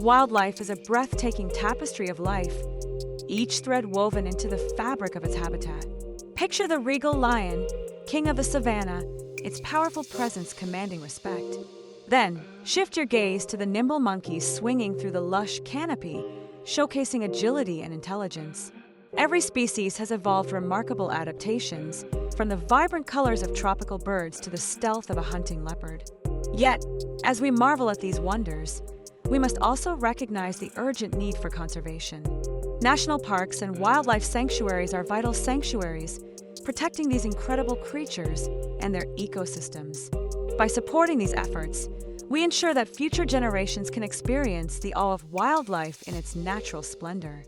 Wildlife is a breathtaking tapestry of life, each thread woven into the fabric of its habitat. Picture the regal lion, king of the savanna, its powerful presence commanding respect. Then, shift your gaze to the nimble monkeys swinging through the lush canopy, showcasing agility and intelligence. Every species has evolved remarkable adaptations, from the vibrant colors of tropical birds to the stealth of a hunting leopard. Yet, as we marvel at these wonders, we must also recognize the urgent need for conservation. National parks and wildlife sanctuaries are vital sanctuaries, protecting these incredible creatures and their ecosystems. By supporting these efforts, we ensure that future generations can experience the awe of wildlife in its natural splendor.